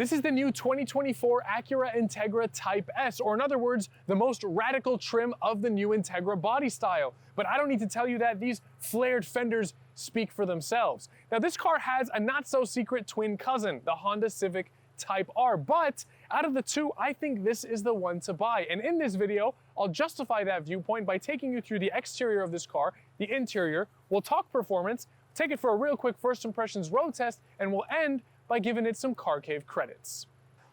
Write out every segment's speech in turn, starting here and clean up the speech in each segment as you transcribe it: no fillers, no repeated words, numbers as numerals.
This is the new 2024 Acura Integra Type S, or in other words, the most radical trim of the new Integra body style. But I don't need to tell you that these flared fenders speak for themselves. Now this car has a not so secret twin cousin, the Honda Civic Type R, but out of the two, I think this is the one to buy. And in this video, I'll justify that viewpoint by taking you through the exterior of this car, the interior, we'll talk performance, take it for a real quick first impressions road test, and we'll end by giving it some CarCave credits.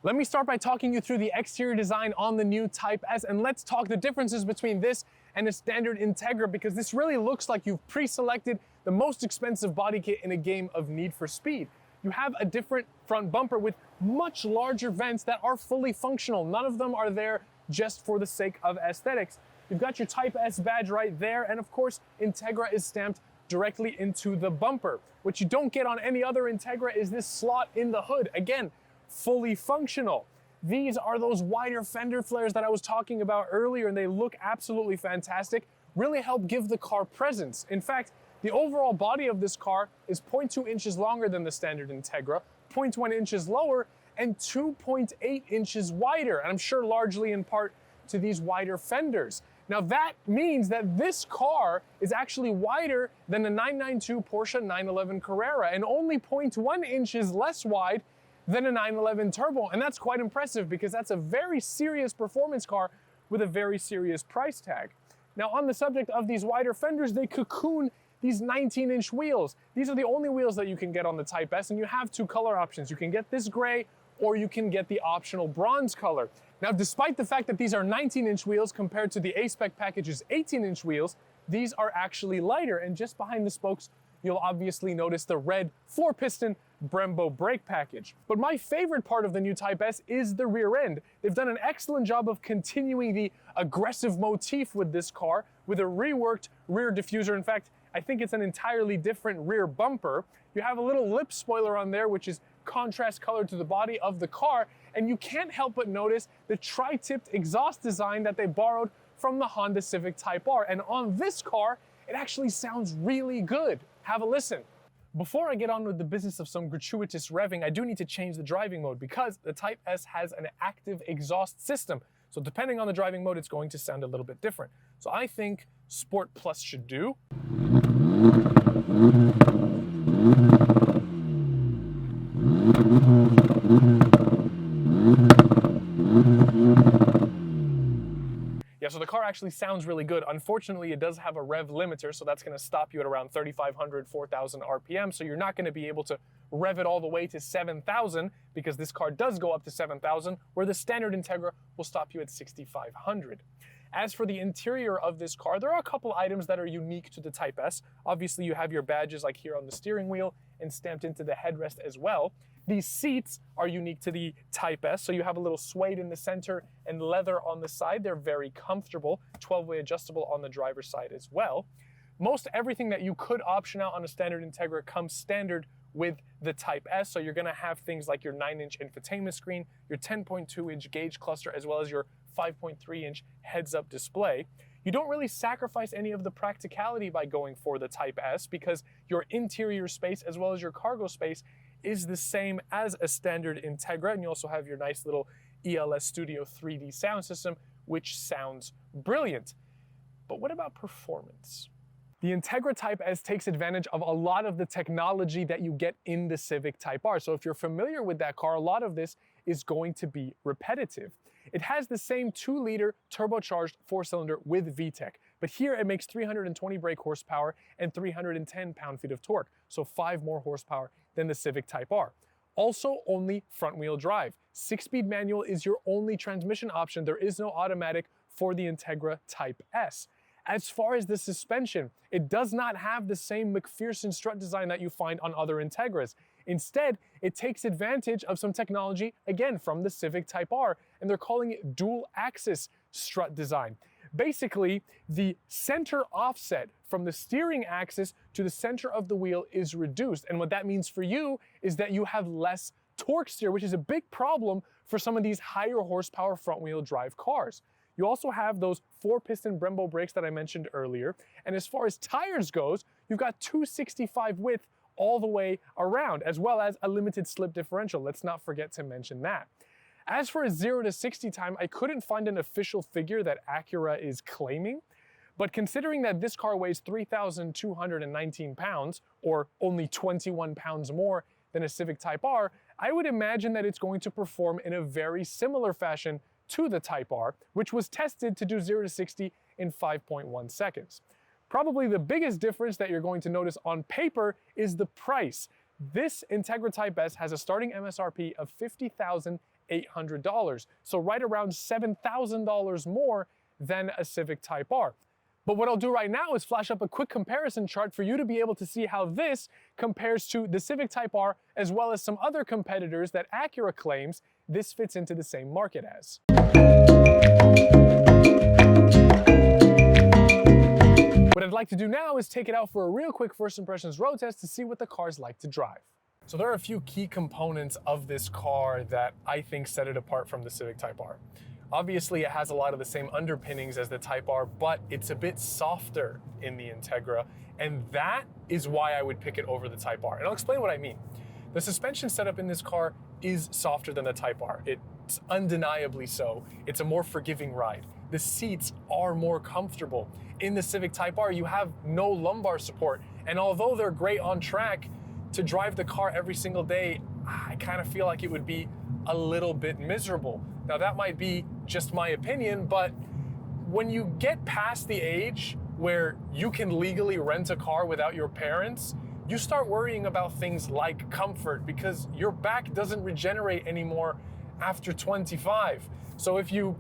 Let me start by talking you through the exterior design on the new Type S, and let's talk the differences between this and a standard Integra, because this really looks like you've pre-selected the most expensive body kit in a game of Need for Speed. You have a different front bumper with much larger vents that are fully functional. None of them are there just for the sake of aesthetics. You've got your Type S badge right there, and of course, Integra is stamped directly into the bumper. What you don't get on any other Integra is this slot in the hood. Again, fully functional. These are those wider fender flares that I was talking about earlier, and they look absolutely fantastic. Really help give the car presence. In fact, the overall body of this car is 0.2 inches longer than the standard Integra, 0.1 inches lower, and 2.8 inches wider. And I'm sure largely in part to these wider fenders. Now that means that this car is actually wider than the 992 Porsche 911 Carrera and only 0.1 inches less wide than a 911 Turbo. And that's quite impressive because that's a very serious performance car with a very serious price tag. Now on the subject of these wider fenders, they cocoon these 19-inch wheels. These are the only wheels that you can get on the Type S, and you have two color options. You can get this gray or you can get the optional bronze color. Now, despite the fact that these are 19-inch wheels compared to the A-Spec package's 18-inch wheels, these are actually lighter, and just behind the spokes, you'll obviously notice the red 4-piston Brembo brake package. But my favorite part of the new Type S is the rear end. They've done an excellent job of continuing the aggressive motif with this car with a reworked rear diffuser. In fact, I think it's an entirely different rear bumper. You have a little lip spoiler on there, which is contrast color to the body of the car, and you can't help but notice the tri-tipped exhaust design that they borrowed from the Honda Civic Type R. And on this car, it actually sounds really good. Have a listen. Before I get on with the business of some gratuitous revving, I do need to change the driving mode because the Type S has an active exhaust system. So depending on the driving mode, it's going to sound a little bit different. So I think Sport Plus should do. Yeah, so the car actually sounds really good. Unfortunately, it does have a rev limiter, so that's going to stop you at around 3,500, 4,000 RPM. So you're not going to be able to rev it all the way to 7,000 because this car does go up to 7,000, where the standard Integra will stop you at 6,500. As for the interior of this car, there are a couple items that are unique to the Type S. Obviously, you have your badges like here on the steering wheel and stamped into the headrest as well. These seats are unique to the Type S, so you have a little suede in the center and leather on the side. They're very comfortable, 12-way adjustable on the driver's side as well. Most everything that you could option out on a standard Integra comes standard with the Type S, so you're gonna have things like your 9-inch infotainment screen, your 10.2-inch gauge cluster, as well as your 5.3-inch heads-up display. You don't really sacrifice any of the practicality by going for the Type S because your interior space as well as your cargo space is the same as a standard Integra, and you also have your nice little ELS Studio 3D sound system, which sounds brilliant. But what about performance? The Integra Type S takes advantage of a lot of the technology that you get in the Civic Type R. So if you're familiar with that car, a lot of this is going to be repetitive. It has the same 2-liter turbocharged 4-cylinder with VTEC, but here it makes 320 brake horsepower and 310 pound-feet of torque, so 5 more horsepower than the Civic Type R. Also only front-wheel drive. 6-speed manual is your only transmission option. There is no automatic for the Integra Type S. As far as the suspension, it does not have the same McPherson strut design that you find on other Integras. Instead, it takes advantage of some technology, again, from the Civic Type R, and they're calling it dual-axis strut design. Basically, the center offset from the steering axis to the center of the wheel is reduced, and what that means for you is that you have less torque steer, which is a big problem for some of these higher horsepower front-wheel drive cars. You also have those 4-piston Brembo brakes that I mentioned earlier. And as far as tires goes, you've got 265 width all the way around, as well as a limited slip differential. Let's not forget to mention that. As for a 0 to 60 time, I couldn't find an official figure that Acura is claiming, but considering that this car weighs 3,219 pounds, or only 21 pounds more than a Civic Type R, I would imagine that it's going to perform in a very similar fashion to the Type R, which was tested to do 0 to 60 in 5.1 seconds. Probably the biggest difference that you're going to notice on paper is the price. This Integra Type S has a starting MSRP of $50,800, so right around $7,000 more than a Civic Type R. But what I'll do right now is flash up a quick comparison chart for you to be able to see how this compares to the Civic Type R, as well as some other competitors that Acura claims this fits into the same market as. What I'd like to do now is take it out for a real quick first impressions road test to see what the car's like to drive. So there are a few key components of this car that I think set it apart from the Civic Type R. Obviously, it has a lot of the same underpinnings as the Type R, but it's a bit softer in the Integra, and that is why I would pick it over the Type R. And I'll explain what I mean. The suspension setup in this car is softer than the Type R. It's undeniably so. It's a more forgiving ride. The seats are more comfortable. In the Civic Type R, you have no lumbar support, and although they're great on track, to drive the car every single day, I kind of feel like it would be a little bit miserable. Now that might be just my opinion, but when you get past the age where you can legally rent a car without your parents, you start worrying about things like comfort because your back doesn't regenerate anymore after 25. So if you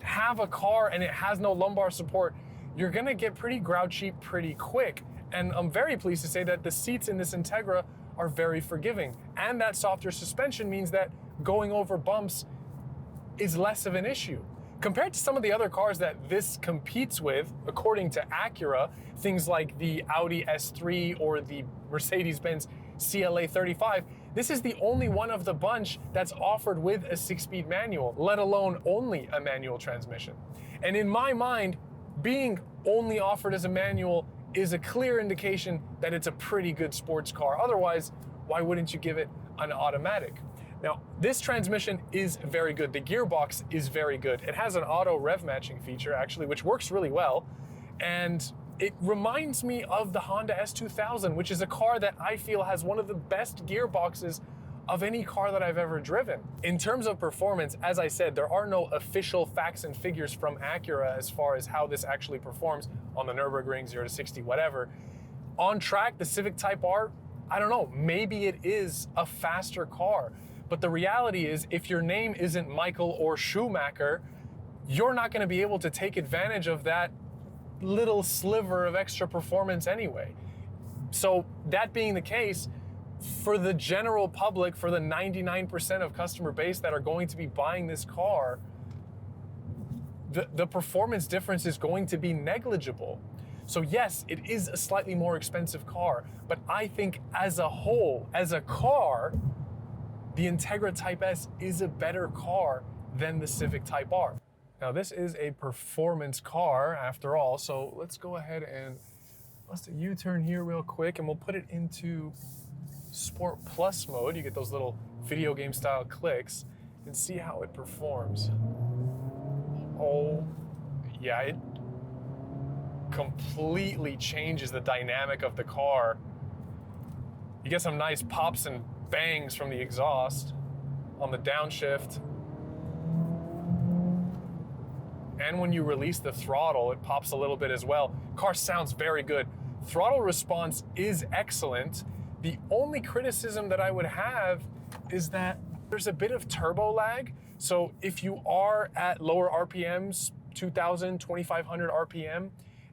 have a car and it has no lumbar support, you're gonna get pretty grouchy pretty quick. And I'm very pleased to say that the seats in this Integra are very forgiving. And that softer suspension means that going over bumps is less of an issue. Compared to some of the other cars that this competes with, according to Acura, things like the Audi S3 or the Mercedes-Benz CLA 35, this is the only one of the bunch that's offered with a 6-speed manual, let alone only a manual transmission. And in my mind, being only offered as a manual is a clear indication that it's a pretty good sports car. Otherwise, why wouldn't you give it an automatic? Now, this transmission is very good. The gearbox is very good. It has an auto rev matching feature, actually, which works really well. And it reminds me of the Honda S2000, which is a car that I feel has one of the best gearboxes of any car that I've ever driven. In terms of performance, as I said, there are no official facts and figures from Acura as far as how this actually performs on the Nürburgring, 0 to 60, whatever. On track, the Civic Type R, I don't know, maybe it is a faster car. But the reality is, if your name isn't Michael or Schumacher, you're not gonna be able to take advantage of that little sliver of extra performance anyway. So that being the case, for the general public, for the 99% of customer base that are going to be buying this car, the performance difference is going to be negligible. So yes, it is a slightly more expensive car, but I think as a whole, as a car, the Integra Type S is a better car than the Civic Type R. Now this is a performance car after all, so let's go ahead and bust a U-turn here real quick and we'll put it into Sport Plus mode. You get those little video game style clicks and see how it performs. Oh, yeah, it completely changes the dynamic of the car. You get some nice pops and bangs from the exhaust on the downshift. And when you release the throttle, it pops a little bit as well. Car sounds very good. Throttle response is excellent. The only criticism that I would have is that there's a bit of turbo lag. So if you are at lower RPMs, 2,000, 2,500 RPM,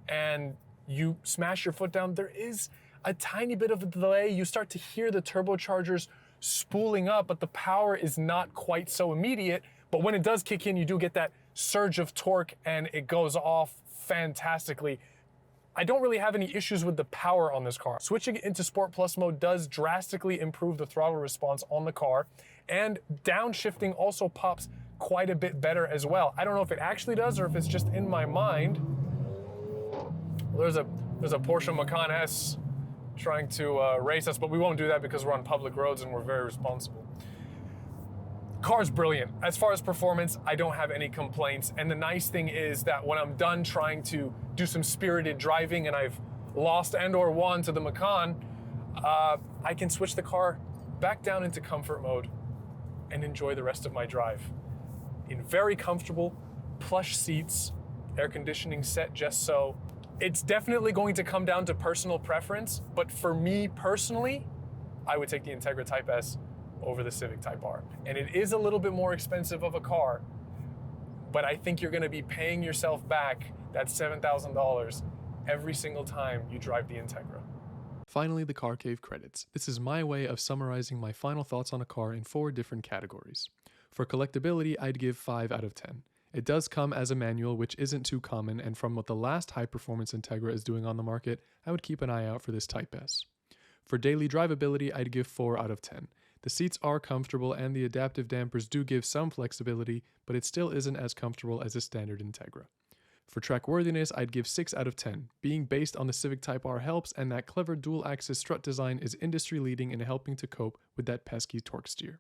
and you smash your foot down, there is a tiny bit of a delay. You start to hear the turbochargers spooling up, but the power is not quite so immediate. But when it does kick in, you do get that surge of torque and it goes off fantastically. I don't really have any issues with the power on this car. Switching it into Sport Plus mode does drastically improve the throttle response on the car, and downshifting also pops quite a bit better as well. I don't know if it actually does or if it's just in my mind. There's a Porsche Macan S trying to race us, but we won't do that because we're on public roads and we're very responsible. Car's brilliant. As far as performance, I don't have any complaints. And the nice thing is that when I'm done trying to do some spirited driving and I've lost and or won to the Macan, I can switch the car back down into comfort mode and enjoy the rest of my drive. In very comfortable, plush seats, air conditioning set just so. It's definitely going to come down to personal preference, but for me personally, I would take the Integra Type S over the Civic Type R. And it is a little bit more expensive of a car, but I think you're gonna be paying yourself back that $7,000 every single time you drive the Integra. Finally, the Car Cave credits. This is my way of summarizing my final thoughts on a car in 4 different categories. For collectability, I'd give 5 out of 10. It does come as a manual, which isn't too common, and from what the last high-performance Integra is doing on the market, I would keep an eye out for this Type S. For daily drivability, I'd give 4 out of 10. The seats are comfortable and the adaptive dampers do give some flexibility, but it still isn't as comfortable as a standard Integra. For trackworthiness, I'd give 6 out of 10. Being based on the Civic Type R helps, and that clever dual-axis strut design is industry-leading in helping to cope with that pesky torque steer.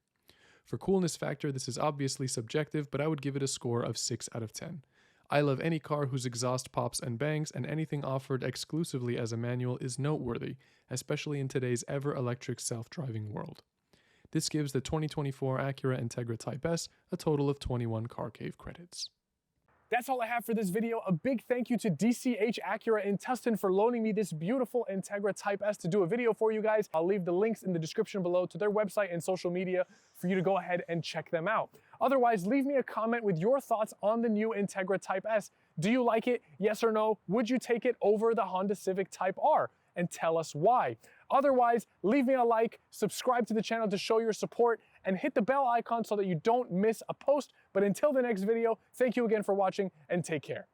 For coolness factor, this is obviously subjective, but I would give it a score of 6 out of 10. I love any car whose exhaust pops and bangs, and anything offered exclusively as a manual is noteworthy, especially in today's ever-electric self-driving world. This gives the 2024 Acura Integra Type S a total of 21 Car Cave credits. That's all I have for this video. A big thank you to DCH Acura in Tustin for loaning me this beautiful Integra Type S to do a video for you guys. I'll leave the links in the description below to their website and social media for you to go ahead and check them out. Otherwise, leave me a comment with your thoughts on the new Integra Type S. Do you like it? Yes or no? Would you take it over the Honda Civic Type R? And tell us why. Otherwise, leave me a like, subscribe to the channel to show your support, and hit the bell icon so that you don't miss a post. But until the next video, thank you again for watching and take care.